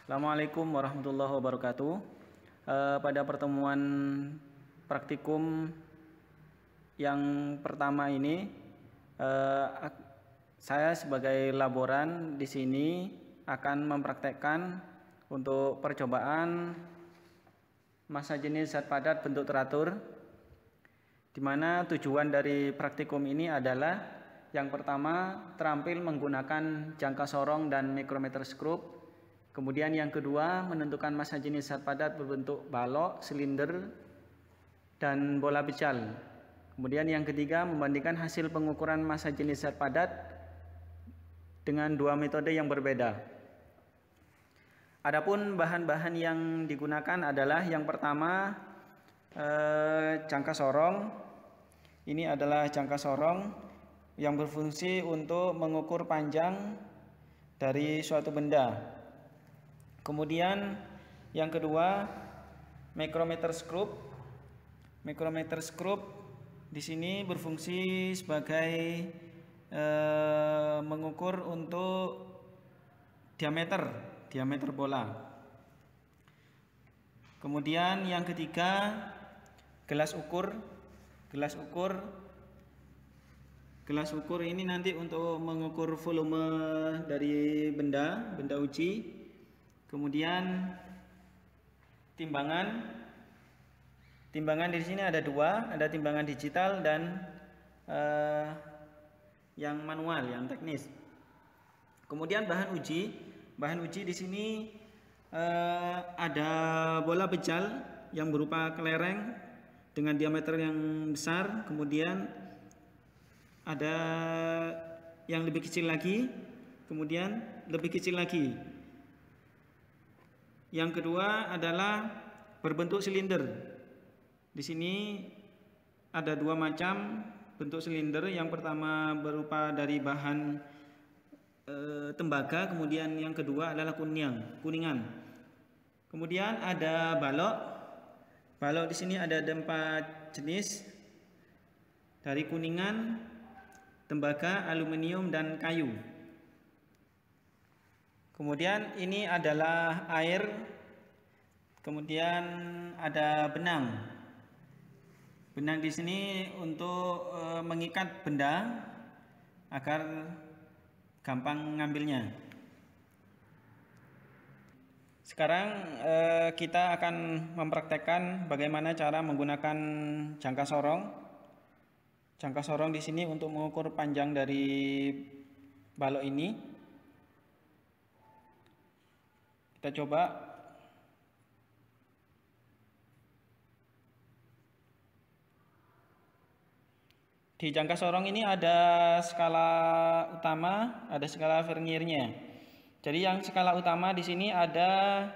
Assalamualaikum warahmatullahi wabarakatuh. Pada pertemuan praktikum yang pertama ini, saya sebagai laboran di sini akan mempraktekkan untuk percobaan massa jenis zat padat bentuk teratur, di mana tujuan dari praktikum ini adalah yang pertama terampil menggunakan jangka sorong dan mikrometer skrup. Kemudian yang kedua menentukan massa jenis zat padat berbentuk balok, silinder, dan bola becal. Kemudian yang ketiga membandingkan hasil pengukuran massa jenis zat padat dengan dua metode yang berbeda. Adapun bahan-bahan yang digunakan adalah yang pertama jangka sorong. Ini adalah jangka sorong yang berfungsi untuk mengukur panjang dari suatu benda. Kemudian yang kedua mikrometer skrup. Mikrometer skrup di sini berfungsi sebagai mengukur untuk diameter bola. Kemudian yang ketiga gelas ukur. Gelas ukur ini nanti untuk mengukur volume dari benda uji. Kemudian timbangan di sini ada dua, ada timbangan digital dan yang manual, yang teknis. Kemudian bahan uji di sini ada bola becal yang berupa kelereng dengan diameter yang besar. Kemudian ada yang lebih kecil lagi, kemudian lebih kecil lagi. Yang kedua adalah berbentuk silinder. Di sini ada dua macam bentuk silinder. Yang pertama berupa dari bahan tembaga, kemudian yang kedua adalah kuningan. Kemudian ada balok. Balok di sini ada 4 jenis, dari kuningan, tembaga, aluminium, dan kayu. Kemudian ini adalah air, kemudian ada benang. Benang di sini untuk mengikat benda agar gampang ngambilnya. Sekarang kita akan mempraktekkan bagaimana cara menggunakan jangka sorong. Jangka sorong di sini untuk mengukur panjang dari balok ini. Kita coba. Di jangka sorong ini ada skala utama, ada skala verniernya. Jadi yang skala utama di sini ada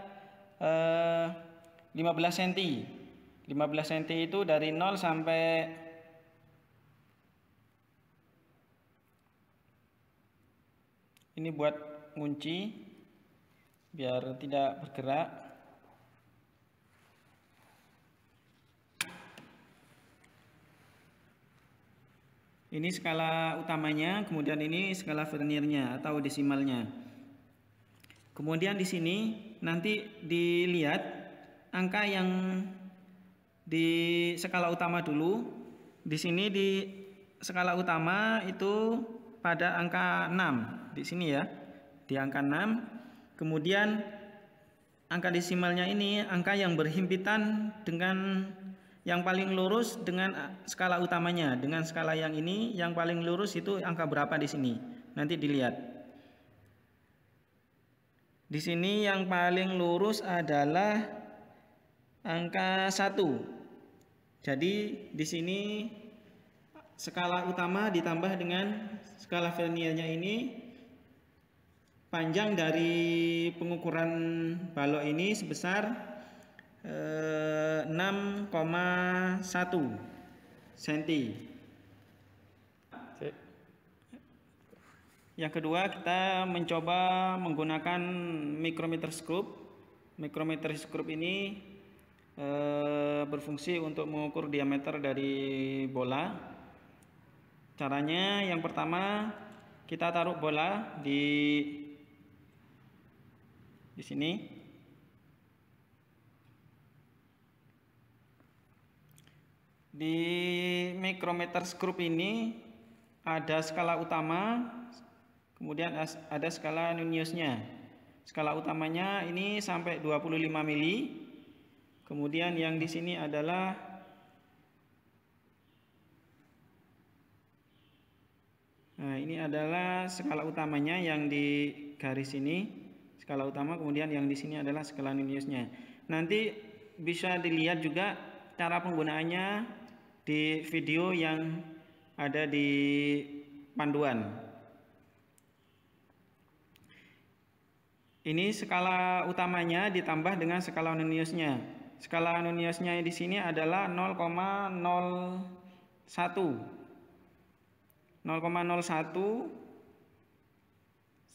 15 cm. 15 cm itu dari 0 sampai ini buat ngunci biar tidak bergerak. Ini skala utamanya, kemudian ini skala verniernya atau desimalnya. Kemudian di sini nanti dilihat angka yang di skala utama dulu. Di sini di skala utama itu pada angka 6 di sini ya, di angka 6. Kemudian angka desimalnya ini angka yang berhimpitan dengan yang paling lurus dengan skala utamanya. Dengan skala yang ini yang paling lurus itu angka berapa di sini? Nanti dilihat. Di sini yang paling lurus adalah angka 1. Jadi di sini skala utama ditambah dengan skala verniernya ini, panjang dari pengukuran balok ini sebesar 6,1 cm. Yang kedua kita mencoba menggunakan mikrometer skrup. Mikrometer skrup ini berfungsi untuk mengukur diameter dari bola. Caranya yang pertama kita taruh bola di Di sini. Di micrometers group ini ada skala utama, kemudian ada skala Nuniusnya. Skala utamanya ini sampai 25 mili. Kemudian yang di sini adalah ini adalah skala utamanya yang di garis ini, skala utama, kemudian yang di sini adalah skala Nuniusnya. Nanti bisa dilihat juga cara penggunaannya di video yang ada di panduan. Ini skala utamanya ditambah dengan skala Nuniusnya. Skala Nuniusnya di sini adalah 0,01. 0,01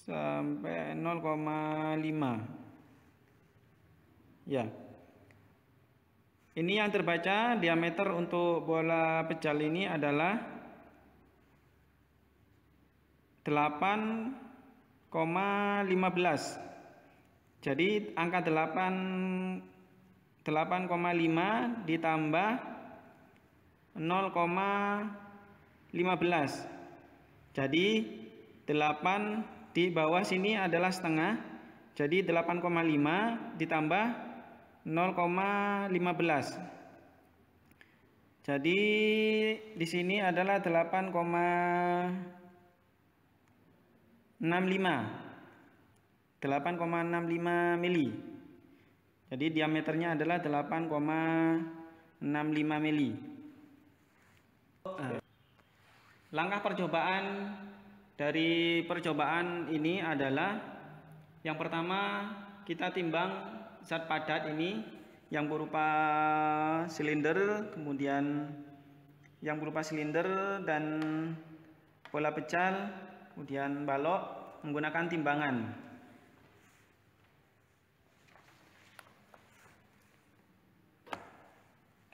sampai 0,5. Ya. Ini yang terbaca diameter untuk bola pejal ini adalah 8,15. Jadi angka 8,5 ditambah 0,15. Jadi 8 di bawah sini adalah setengah. Jadi 8,5 ditambah 0,15. Jadi di sini adalah 8,65 mili. Jadi diameternya adalah 8,65 mili. Langkah percobaan dari percobaan ini adalah yang pertama kita timbang zat padat ini yang berupa silinder, kemudian yang berupa silinder dan bola pejal, kemudian balok menggunakan timbangan.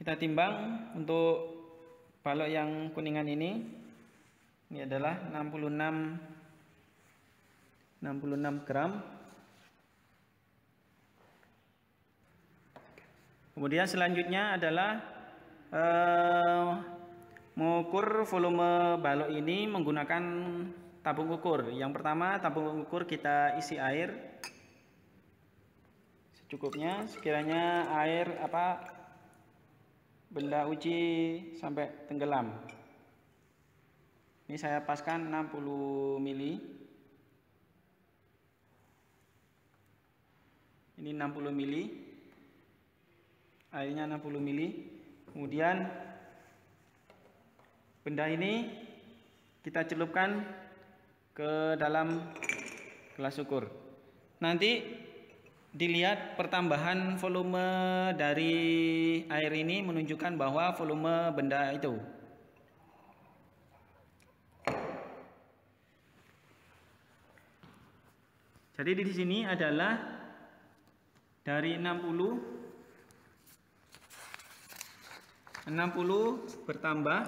Kita timbang untuk balok yang kuningan ini adalah 66 gram. Kemudian selanjutnya adalah mengukur volume balok ini menggunakan tabung ukur. Yang pertama, tabung ukur kita isi air secukupnya. Sekiranya air benda uji sampai tenggelam. Ini saya paskan 60 mili. Ini 60 mili. Airnya 60 mili. Kemudian benda ini kita celupkan ke dalam gelas ukur. Nanti dilihat pertambahan volume dari air ini menunjukkan bahwa volume benda itu. Jadi di sini adalah dari 60 bertambah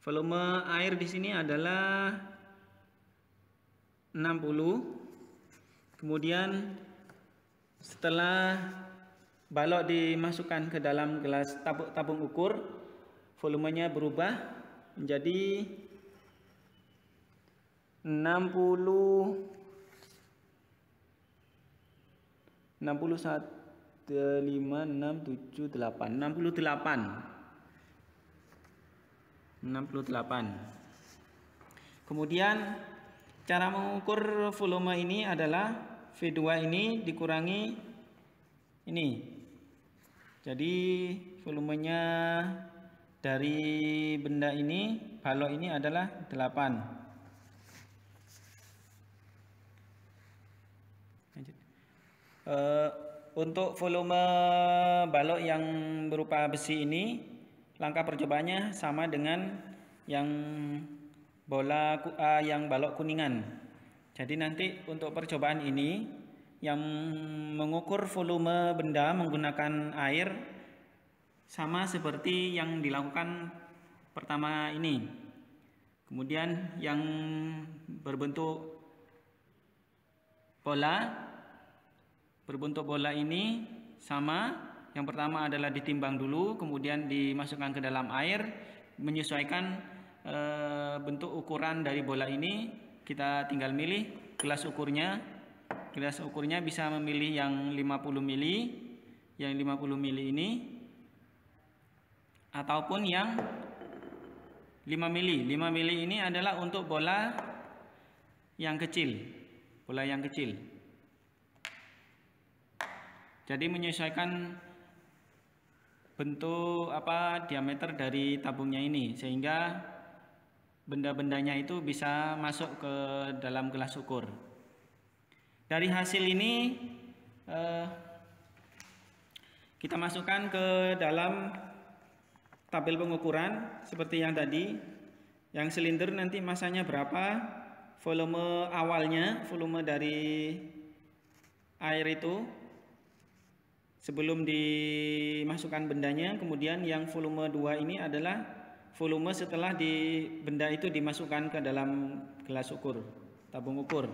volume air di sini adalah 60. Kemudian setelah balok dimasukkan ke dalam gelas tabung ukur, volumenya berubah menjadi 68. Kemudian cara mengukur volume ini adalah V2 ini dikurangi ini. Jadi volumenya dari benda ini, balok ini adalah 8. Untuk volume balok yang berupa besi ini, langkah percobaannya sama dengan yang balok kuningan. Jadi nanti untuk percobaan ini yang mengukur volume benda menggunakan air sama seperti yang dilakukan pertama ini. Kemudian yang berbentuk bola ini sama. Yang pertama adalah ditimbang dulu, kemudian dimasukkan ke dalam air, menyesuaikan bentuk ukuran dari bola ini. Kita tinggal milih gelas ukurnya. Gelas ukurnya bisa memilih yang 50 mili, yang 50 mili ini, ataupun yang 5 mili. 5 mili ini adalah untuk bola yang kecil. Bola yang kecil. Jadi menyesuaikan bentuk diameter dari tabungnya ini, sehingga benda-bendanya itu bisa masuk ke dalam gelas ukur. Dari hasil ini kita masukkan ke dalam tabel pengukuran seperti yang tadi. Yang silinder nanti masanya berapa, volume awalnya, volume dari air itu sebelum dimasukkan bendanya. Kemudian yang volume 2 ini adalah volume setelah benda itu dimasukkan ke dalam gelas ukur, tabung ukur.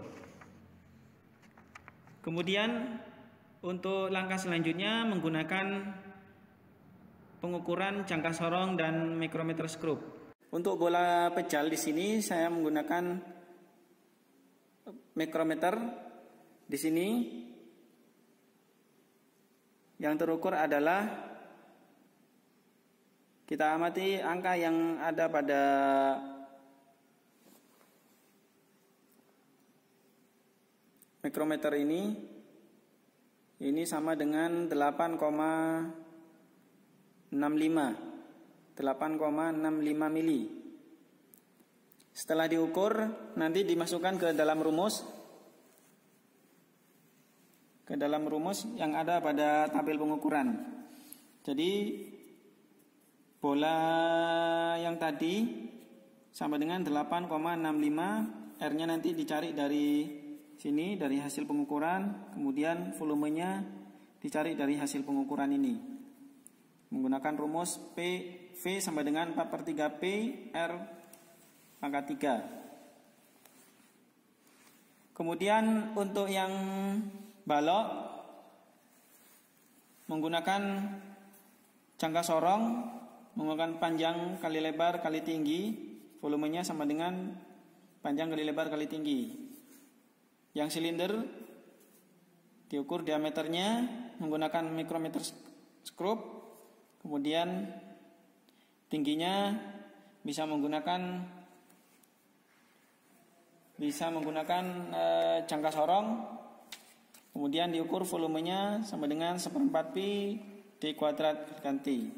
Kemudian untuk langkah selanjutnya menggunakan pengukuran jangka sorong dan mikrometer skrup. Untuk bola pejal di sini saya menggunakan mikrometer. Di sini yang terukur adalah, kita amati angka yang ada pada mikrometer ini sama dengan 8,65 mili. Setelah diukur, nanti dimasukkan ke dalam rumus yang ada pada tabel pengukuran. Jadi bola yang tadi sama dengan 8,65, R-nya nanti dicari dari sini, dari hasil pengukuran, kemudian volumenya dicari dari hasil pengukuran ini. Menggunakan rumus V sama dengan 4/3 P R pangkat 3. Kemudian untuk yang balok menggunakan jangka sorong, menggunakan panjang kali lebar kali tinggi, volumenya sama dengan panjang kali lebar kali tinggi. Yang silinder diukur diameternya menggunakan mikrometer skrup, kemudian tingginya bisa menggunakan jangka sorong. Kemudian diukur volumenya sama dengan 1/4 pi D kuadrat kan T.